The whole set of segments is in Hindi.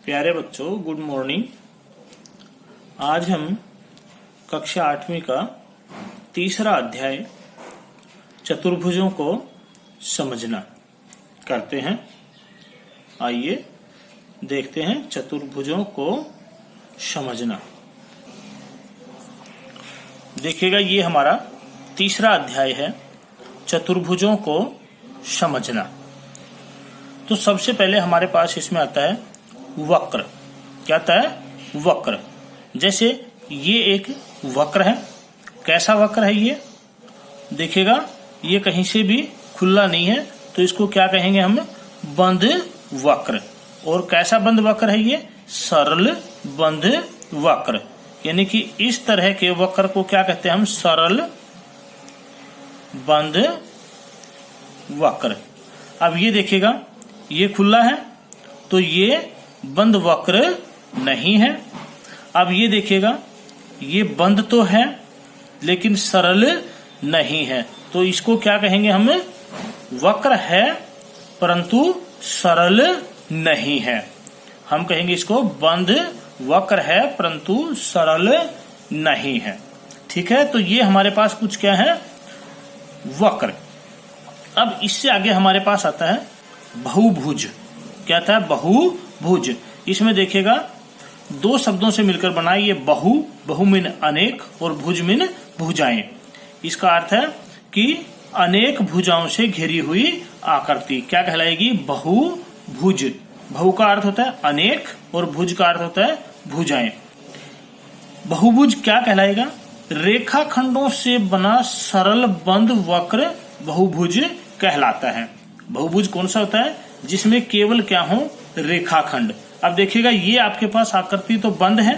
प्यारे बच्चों, गुड मॉर्निंग। आज हम कक्षा 8वीं का तीसरा अध्याय चतुर्भुजों को समझना करते हैं। आइए देखते हैं चतुर्भुजों को समझना। देखिएगा, ये हमारा तीसरा अध्याय है, चतुर्भुजों को समझना। तो सबसे पहले हमारे पास इसमें आता है वक्र। क्या आता है? वक्र। जैसे ये एक वक्र है। कैसा वक्र है ये? देखिएगा, ये कहीं से भी खुला नहीं है, तो इसको क्या कहेंगे हम? बंद वक्र। और कैसा बंद वक्र है ये? सरल बंद वक्र। यानी कि इस तरह के वक्र को क्या कहते हैं हम? सरल बंद वक्र। अब ये देखिएगा, ये खुला है तो ये बंद वक्र नहीं है। अब ये देखिएगा, ये बंद तो है लेकिन सरल नहीं है, तो इसको क्या कहेंगे हम? वक्र है परंतु सरल नहीं है। हम कहेंगे इसको बंद वक्र है परंतु सरल नहीं है। ठीक है, तो ये हमारे पास कुछ क्या है? वक्र। अब इससे आगे हमारे पास आता है बहुभुज। क्या था? बहुभुज। इसमें देखिएगा, दो शब्दों से मिलकर बना ये बहु मीन अनेक और भुज मीन भुजाएं। इसका अर्थ है कि अनेक भुजाओं से घिरी हुई आकृति क्या कहलाएगी? बहुभुज। बहु का अर्थ होता है अनेक और भुज का अर्थ होता है भुजाएं। बहुभुज क्या कहलाएगा? रेखाखंडों से बना सरल बंद वक्र बहुभुज कहलाता है। बहुभुज कौन सा होता है? जिसमें केवल क्या हो? रेखाखंड। अब देखिएगा, ये आपके पास आकृति तो बंद है,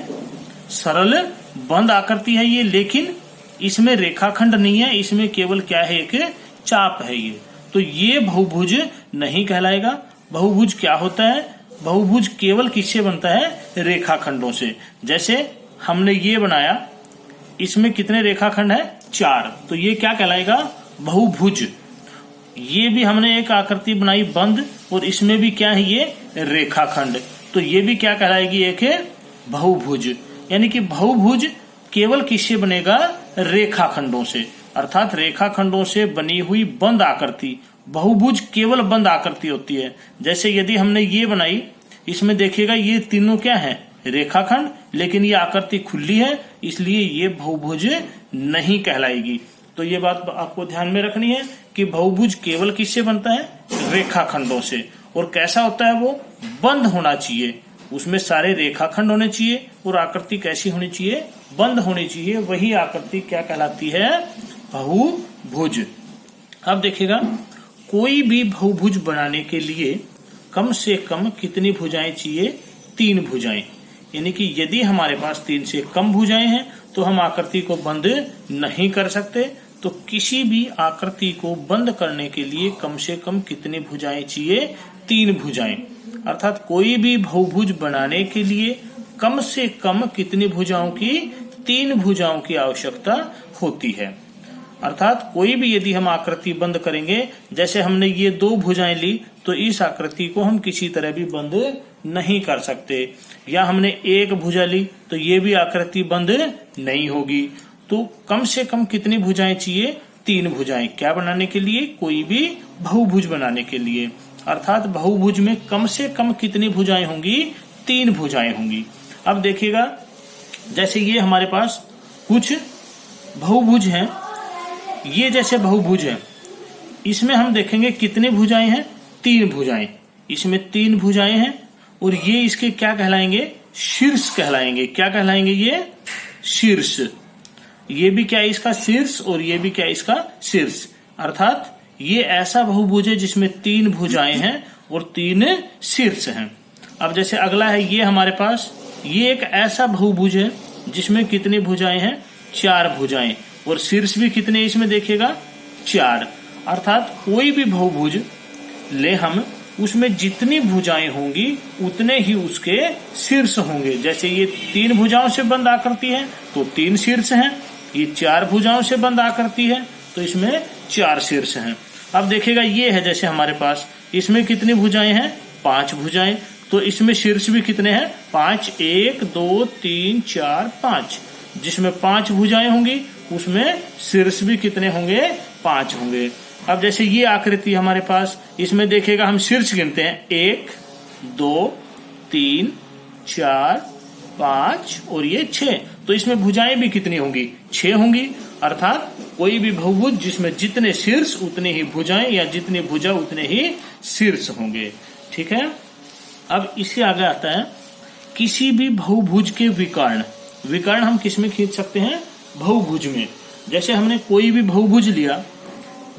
सरल बंद आकृति है ये, लेकिन इसमें रेखाखंड नहीं है, इसमें केवल क्या है? एक चाप है ये। तो ये बहुभुज नहीं कहलाएगा। बहुभुज क्या होता है? बहुभुज केवल किससे बनता है? रेखाखंडों से। जैसे हमने ये बनाया, इसमें कितने रेखाखंड है? 4, तो ये क्या कहलाएगा? बहुभुज। ये भी हमने एक आकृति बनाई बंद, और इसमें भी क्या है? ये रेखाखंड, तो ये भी क्या कहलाएगी? एक बहुभुज। यानी कि बहुभुज केवल किससे बनेगा? रेखाखंडों से, अर्थात रेखाखंडों से बनी हुई बंद आकृति। बहुभुज केवल बंद आकृति होती है। जैसे यदि हमने ये बनाई, इसमें देखिएगा ये तीनों क्या है? रेखाखंड, लेकिन ये आकृति खुली है, इसलिए ये बहुभुज नहीं कहलाएगी। तो ये बात आपको ध्यान में रखनी है कि बहुभुज केवल किससे बनता है? रेखाखंडों से। और कैसा होता है वो? बंद होना चाहिए, उसमें सारे रेखाखंड होने चाहिए और आकृति कैसी होनी चाहिए? बंद होनी चाहिए। वही आकृति क्या कहलाती है? बहुभुज। अब देखिएगा, कोई भी बहुभुज बनाने के लिए कम से कम कितनी भुजाएं चाहिए? 3 भुजाएं। यानी कि यदि हमारे पास 3 से कम भुजाएं हैं तो हम आकृति को बंद नहीं कर सकते। तो किसी भी आकृति को बंद करने के लिए कम से कम कितनी भुजाएं चाहिए? 3 भुजाएं। अर्थात कोई भी बहुभुज बनाने के लिए कम से कम कितनी भुजाओं की? 3 भुजाओं की आवश्यकता होती है। अर्थात कोई भी यदि हम आकृति बंद करेंगे, जैसे हमने ये 2 भुजाएं ली, तो इस आकृति को हम किसी तरह भी बंद नहीं कर सकते। या हमने 1 भुजा ली तो ये भी आकृति बंद नहीं होगी। तो कम से कम कितनी भुजाएं चाहिए? 3 भुजाएं। क्या बनाने के लिए? कोई भी बहुभुज बनाने के लिए। अर्थात बहुभुज में कम से कम कितनी भुजाएं होंगी? 3 भुजाएं होंगी। अब देखिएगा, जैसे ये हमारे पास कुछ बहुभुज हैं, ये जैसे बहुभुज है, इसमें हम देखेंगे कितनी भुजाएं हैं? 3 भुजाएं। इसमें 3 भुजाएं हैं और ये इसके क्या कहलाएंगे? शीर्ष कहलाएंगे। क्या कहलाएंगे? ये शीर्ष। ये भी क्या है? इसका शीर्ष, और ये भी क्या है? इसका शीर्ष। अर्थात ये ऐसा बहुभुज है जिसमें 3 भुजाएं हैं और 3 शीर्ष हैं। अब जैसे अगला है ये हमारे पास, ये एक ऐसा बहुभुज है जिसमें कितनी भुजाएं हैं? 4 भुजाएं, और शीर्ष भी कितने इसमें देखिएगा? 4। अर्थात कोई भी बहुभुज ले हम, उसमें जितनी भुजाएं होंगी उतने ही उसके शीर्ष होंगे। जैसे ये 3 भुजाओं से बंद आकृति है तो 3 शीर्ष हैं, ये 4 भुजाओं से बंद आकृति है तो इसमें 4 शीर्ष हैं। अब देखिएगा, ये है जैसे हमारे पास, इसमें कितनी भुजाएं हैं? 5 भुजाएं। तो इसमें शीर्ष भी कितने हैं? 5, 1 2 3 4 5। जिसमें 5 भुजाएं होंगी उसमें शीर्ष भी कितने होंगे? 5 होंगे। अब जैसे ये आकृति हमारे पास, इसमें देखिएगा हम शीर्ष गिनते हैं 1 2 3 4 5 और ये 6। तो इसमें भुजाएं भी कितनी होंगी? 6 होंगी। अर्थात कोई भी बहुभुज जिसमें जितने शीर्ष उतने ही भुजाएं या जितनी भुजा उतने ही शीर्ष होंगे। ठीक है। अब इससे आगे आता है किसी भी बहुभुज के विकर्ण। विकर्ण हम किस में खींच सकते हैं? बहुभुज में। जैसे हमने कोई भी बहुभुज लिया,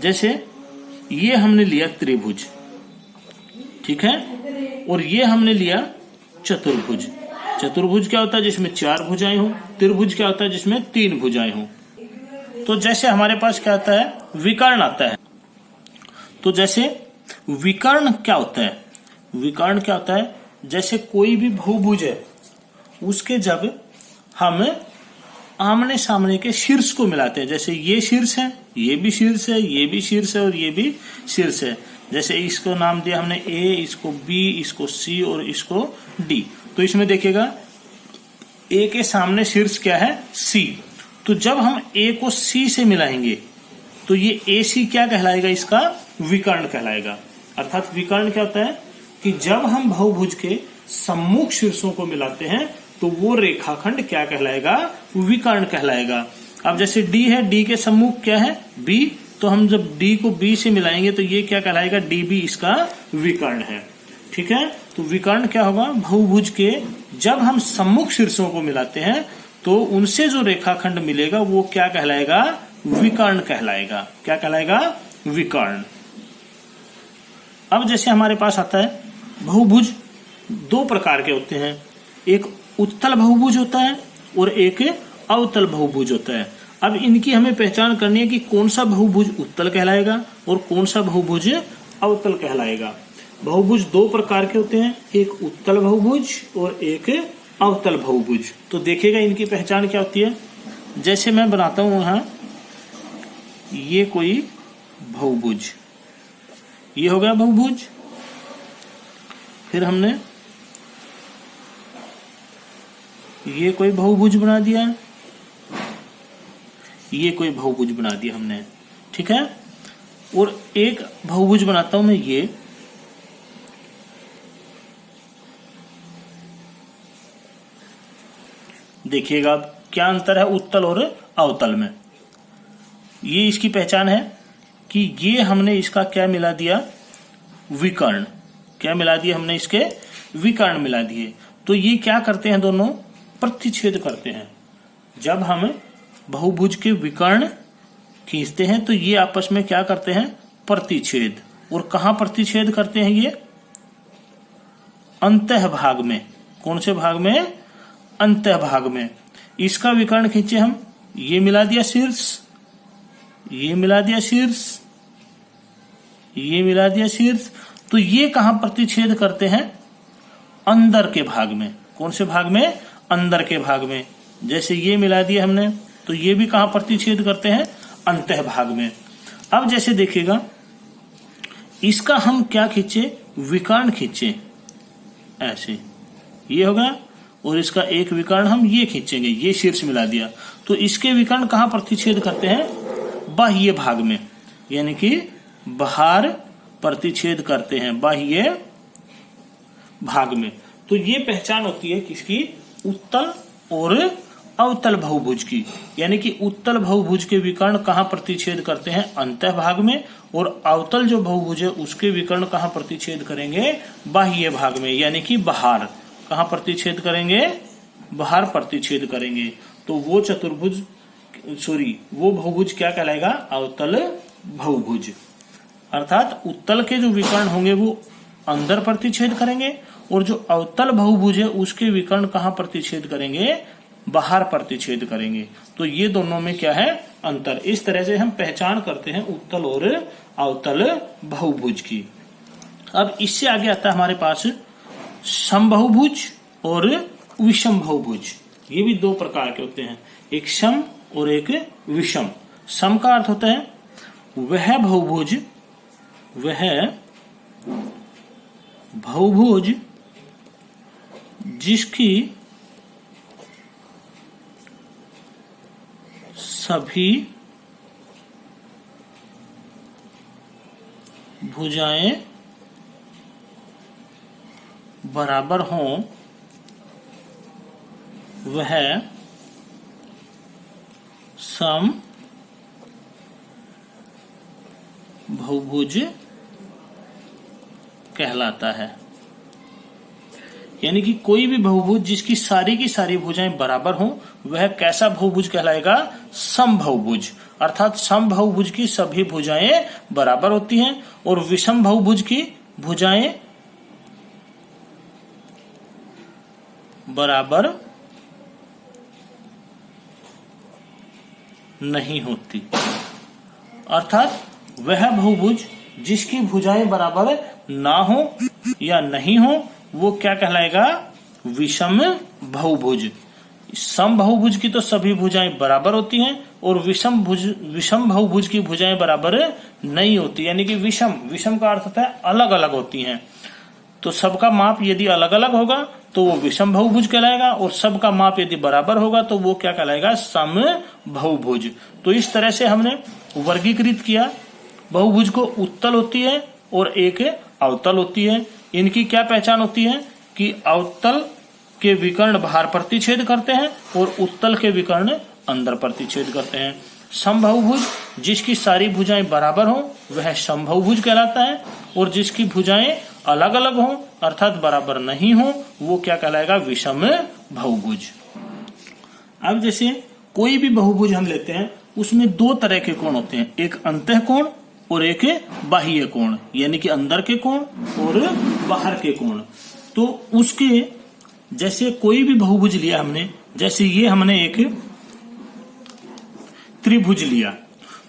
जैसे ये हमने लिया त्रिभुज, ठीक है, और ये हमने लिया चतुर्भुज। चतुर्भुज क्या होता है? जिसमें 4 भुजाएं हो। त्रिभुज क्या होता है? जिसमें 3 भुजाएं हो। तो जैसे हमारे पास क्या आता है? विकर्ण आता है। तो जैसे विकर्ण क्या होता है? विकर्ण क्या होता है? जैसे कोई भी बहुभुज है उसके जब हम आमने सामने के शीर्ष को मिलाते हैं, जैसे ये शीर्ष है, ये भी शीर्ष है, ये भी शीर्ष है और ये भी शीर्ष है। जैसे इसको नाम दिया हमने ए, इसको बी, इसको सी और इसको डी। तो इसमें देखिएगा ए के सामने शीर्ष क्या है? सी। तो जब हम ए को सी से मिलाएंगे तो ये ए सी क्या कहलाएगा? इसका विकर्ण कहलाएगा। अर्थात विकर्ण क्या होता है कि जब हम बहुभुज के सम्मुख शीर्षों को मिलाते हैं तो वो रेखाखंड क्या कहलाएगा? विकर्ण कहलाएगा। अब जैसे डी है, डी के सम्मुख क्या है? बी। तो हम जब डी को बी से मिलाएंगे तो ये क्या कहलाएगा? डी बी इसका विकर्ण है। ठीक है। तो विकर्ण क्या होगा? बहुभुज के जब हम सम्मुख शीर्षों को मिलाते हैं तो उनसे जो रेखाखंड मिलेगा वो क्या कहलाएगा? विकर्ण कहलाएगा। क्या कहलाएगा? विकर्ण। अब जैसे हमारे पास आता है बहुभुज 2 प्रकार के होते हैं। एक उत्तल बहुभुज होता है और एक अवतल बहुभुज होता है। अब इनकी हमें पहचान करनी है कि कौन सा बहुभुज उत्तल कहलाएगा और कौन सा बहुभुज अवतल कहलाएगा। बहुभुज 2 प्रकार के होते हैं, एक उत्तल बहुभुज और एक अवतल बहुभुज। तो देखिएगा इनकी पहचान क्या होती है। जैसे मैं बनाता हूं यहां, ये कोई बहुभुज, ये हो गया बहुभुज। फिर हमने ये कोई बहुभुज बना दिया, ये कोई बहुभुज बना दिया हमने। ठीक है। और एक बहुभुज बनाता हूं मैं ये, देखिएगा अब क्या अंतर है उत्तल और अवतल में। ये इसकी पहचान है कि ये हमने इसका क्या मिला दिया? विकर्ण। क्या मिला दिया हमने? इसके विकर्ण मिला दिए। तो ये क्या करते हैं? दोनों प्रतिच्छेद करते हैं। जब हम बहुभुज के विकर्ण खींचते हैं तो ये आपस में क्या करते हैं? प्रतिच्छेद। और कहां प्रतिच्छेद करते हैं? ये अंतः भाग में। कौन से भाग में? अंतः भाग में। इसका विकर्ण खींचे हम, ये मिला दिया शीर्ष, ये मिला दिया शीर्ष, ये मिला दिया शीर्ष। तो ये कहां प्रतिच्छेद करते हैं? अंदर के भाग में। कौन से भाग में? अंदर के भाग में। जैसे ये मिला दिया हमने तो ये भी कहां प्रतिच्छेद करते हैं? अंतः भाग में। अब जैसे देखिएगा इसका हम क्या खींचे? विकर्ण खींचे, ऐसे ये होगा। और इसका एक विकर्ण हम ये खींचेंगे, ये शीर्ष मिला दिया। तो इसके विकर्ण कहां प्रतिच्छेद करते हैं? बाह्य भाग में, यानी कि बाहर प्रतिच्छेद करते हैं, बाह्य भाग में। तो ये पहचान होती है किसकी? उत्तल और अवतल बहुभुज की। यानी कि उत्तल बहुभुज के विकर्ण कहां प्रतिच्छेद करते हैं? अंतः भाग में। और अवतल जो बहुभुज है उसके विकर्ण कहां प्रतिच्छेद करेंगे? बाह्य भाग में, यानी कि बाहर। कहां प्रतिच्छेद करेंगे? बाहर प्रतिच्छेद करेंगे। तो वो चतुर्भुज, वो बहुभुज क्या कहलाएगा? अवतल बहुभुज। अर्थात उत्तल के जो विकर्ण होंगे वो अंदर प्रतिच्छेद करेंगे और जो अवतल बहुभुज है उसके विकर्ण कहां प्रतिच्छेद करेंगे? बाहर प्रतिच्छेद करेंगे। तो ये दोनों में क्या है? अंतर। इस तरह से हम पहचान करते हैं उत्तल और अवतल बहुभुज की। अब इससे आगे आता है हमारे पास समबाहुभुज और विषम बहुभुज। ये भी 2 प्रकार के होते हैं, एक सम और एक विषम। सम का अर्थ होता है वह बहुभुज जिसकी सभी भुजाएं बराबर हों वह समभुज कहलाता है। यानी कि कोई भी बहुभुज जिसकी सारी की सारी भुजाएं बराबर हों वह कैसा बहुभुज कहलाएगा? समभुज। अर्थात समभुज की सभी भुजाएं बराबर होती हैं और विषम बहुभुज की भुजाएं बराबर नहीं होती। अर्थात वह बहुभुज जिसकी भुजाएं बराबर ना हो या नहीं हो वो क्या कहलाएगा? विषम बहुभुज। सम बहुभुज की तो सभी भुजाएं बराबर होती हैं और विषम बहुभुज की भुजाएं बराबर नहीं होती। यानी कि विषम का अर्थ होता है अलग अलग होती हैं। तो सबका माप यदि अलग अलग होगा तो वो विषम बहुभुज कहलाएगा और सबका माप यदि बराबर होगा तो वो क्या कहलाएगा? सम बहुभुज। तो इस तरह से हमने वर्गीकृत किया। बहुभुज को उत्तल होती है और एक अवतल होती है। इनकी क्या पहचान होती है कि अवतल के विकर्ण बाहर प्रतिच्छेद करते हैं और उत्तल के विकर्ण अंदर प्रतिच्छेद करते हैं। समबहुभुज जिसकी सारी भुजाएं बराबर हों वह समबहुभुज कहलाता है और जिसकी भुजाएं अलग अलग हों अर्थात बराबर नहीं हों वो क्या कहलाएगा? विषम बहुभुज। अब जैसे कोई भी बहुभुज हम लेते हैं उसमें दो तरह के कोण होते हैं, एक अंतः कोण और एक बाह्य कोण, यानी कि अंदर के कोण और बाहर के कोण। तो उसके जैसे कोई भी बहुभुज लिया हमने, जैसे ये हमने एक त्रिभुज लिया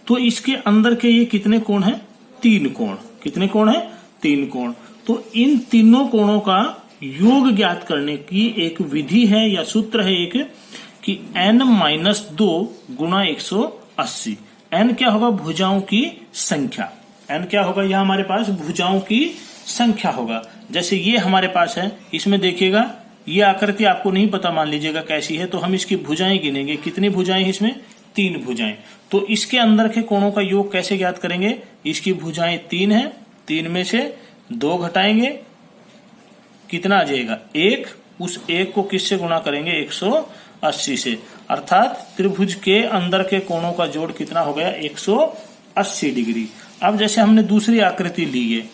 तो इसके अंदर के ये कितने कोण हैं? 3 कोण। कितने कोण हैं? 3 कोण। तो इन तीनों कोणों का योग ज्ञात करने की एक विधि है या सूत्र है एक कि n-2 गुणा 180। n क्या होगा? भुजाओं की संख्या। n क्या होगा? यह हमारे पास भुजाओं की संख्या होगा। जैसे ये हमारे पास है, इसमें देखिएगा ये आकृति आपको नहीं पता, मान लीजिएगा कैसी है, तो हम इसकी भुजाएं गिनेंगे। कितनी भुजाएं हैं इसमें? 3 भुजाएं। तो इसके अंदर के कोणों का योग कैसे ज्ञात करेंगे? इसकी भुजाएं 3 है, 3 में से 2 घटाएंगे, कितना आ जाएगा? 1। उस 1 को किससे गुणा करेंगे? 180 से। अर्थात त्रिभुज के अंदर के कोणों का जोड़ कितना हो गया? 180 डिग्री। अब जैसे हमने दूसरी आकृति ली है,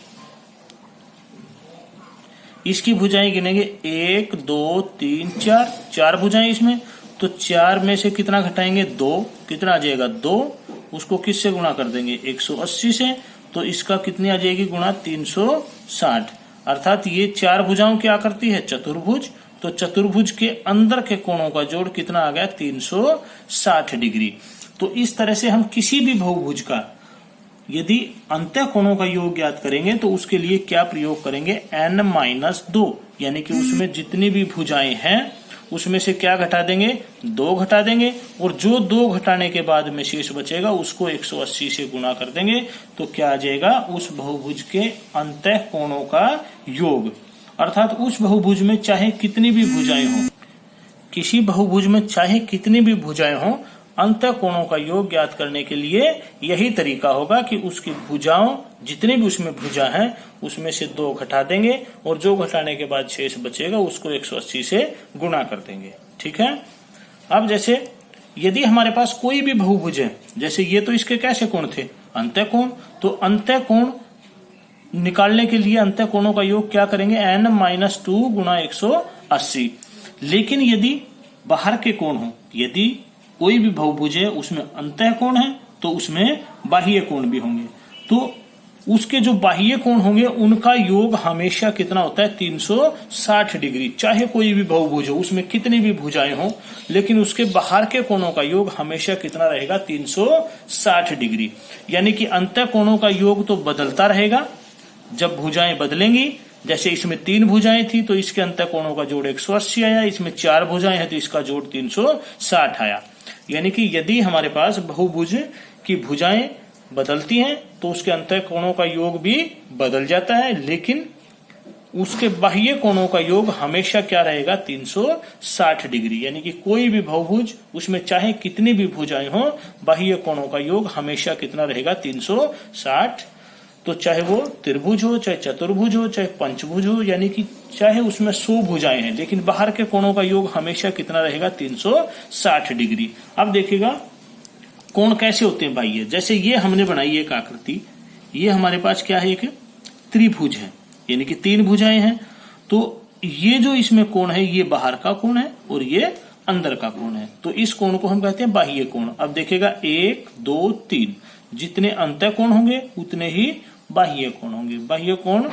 इसकी भुजाएं गिनेंगे 1 2 3 4, 4 भुजाएं इसमें। तो 4 में से कितना घटाएंगे? 2, कितना आ जाएगा? 2। उसको किससे गुणा कर देंगे? 180 से। तो इसका कितनी आ जाएगी गुणा? 360। अर्थात ये 4 भुजाओं की आकृति है चतुर्भुज। तो चतुर्भुज के अंदर के कोणों का जोड़ कितना आ गया? 360 डिग्री। तो इस तरह से हम किसी भी बहुभुज का यदि अंतः कोणों का योग ज्ञात करेंगे तो उसके लिए क्या प्रयोग करेंगे? n-2, यानी कि उसमें जितनी भी भुजाएं हैं उसमें से क्या घटा देंगे? 2 घटा देंगे और जो 2 घटाने के बाद में शेष बचेगा उसको 180 से गुणा कर देंगे। तो क्या आ जाएगा? उस बहुभुज के अंतः कोणों का योग। अर्थात उस बहुभुज में चाहे कितनी भी भुजाएं हों, किसी बहुभुज में चाहे कितनी भी भुजाएं हों, अंतः कोणों का योग ज्ञात करने के लिए यही तरीका होगा कि उसकी भुजाओं जितनी भी उसमें भुजा हैं उसमें से 2 घटा देंगे और जो घटाने के बाद शेष बचेगा उसको 180 से गुणा कर देंगे। ठीक है। अब जैसे यदि हमारे पास कोई भी बहुभुज है, जैसे ये तो इसके कैसे कोण थे? अंतः कोण। तो अंतः कोण निकालने के लिए अंतः कोणों का योग क्या करेंगे? n-2 गुणा 180। लेकिन यदि बाहर के कोण हो, यदि कोई भी बहुभुज है उसमें अंतः कोण है तो उसमें बाह्य कोण भी होंगे। तो उसके जो बाह्य कोण होंगे उनका योग हमेशा कितना होता है? 360 डिग्री। चाहे कोई भी बहुभुज हो, उसमें कितनी भी भुजाएं हो, लेकिन उसके बाहर के कोणों का योग हमेशा कितना रहेगा? 360 डिग्री। यानी कि अंतः कोणों का योग तो बदलता रहेगा जब भुजाएं बदलेंगी। जैसे इसमें 3 भुजाएं थी तो इसके अंतः कोणों का जोड़ 180 आया, इसमें 4 भुजाएं हैं तो इसका जोड़ 360 आया। यानी कि यदि हमारे पास बहुभुज की भुजाएं बदलती हैं तो उसके अंतः कोणों का योग भी बदल जाता है, लेकिन उसके बाह्य कोणों का योग हमेशा क्या रहेगा 360 डिग्री। यानी कि कोई भी बहुभुज उसमें चाहे कितनी भी भुजाएं हो, बाह्य कोणों का योग हमेशा कितना रहेगा 360। तो चाहे वो त्रिभुज हो, चाहे चतुर्भुज हो, चाहे पंचभुज हो, यानी कि चाहे उसमें 100 भुजाएं हैं, लेकिन बाहर के कोणों का योग हमेशा कितना रहेगा 360 डिग्री। अब देखिएगा कोण कैसे होते हैं बाह्य। जैसे ये हमने बनाई एक आकृति, ये हमारे पास क्या है, एक त्रिभुज है, यानी कि 3 भुजाएं हैं। तो ये जो इसमें कोण है ये बाहर का कोण है और ये अंदर का कोण है। तो इस कोण को हम कहते हैं बाह्य कोण। अब देखिएगा 1 2 3, जितने अंतः कोण होंगे उतने ही बाह्य कोण होंगे। बाह्य कोण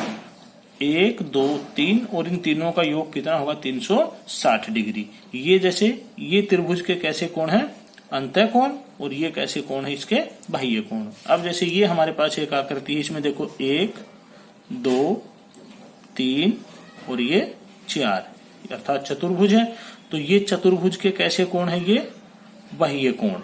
1 2 3 और इन तीनों का योग कितना होगा 360 डिग्री। ये जैसे ये त्रिभुज के कैसे कोण है अंतः कोण, और ये कैसे कोण है इसके बाह्य कोण। अब जैसे ये हमारे पास एक आकृति है, इसमें देखो 1 2 3 और ये 4, अर्थात चतुर्भुज है। तो ये चतुर्भुज के कैसे कोण है, ये बाह्य कोण।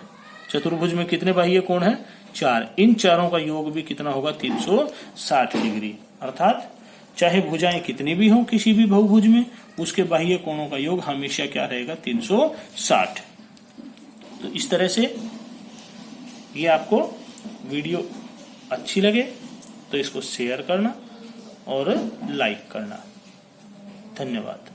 चतुर्भुज में कितने बाह्य कोण है 4, इन चारों का योग भी कितना होगा 360 डिग्री। अर्थात चाहे भुजाएं कितनी भी हों किसी भी बहुभुज में, उसके बाह्य कोणों का योग हमेशा क्या रहेगा 360। तो इस तरह से ये आपको वीडियो अच्छी लगे तो इसको शेयर करना और लाइक करना। धन्यवाद।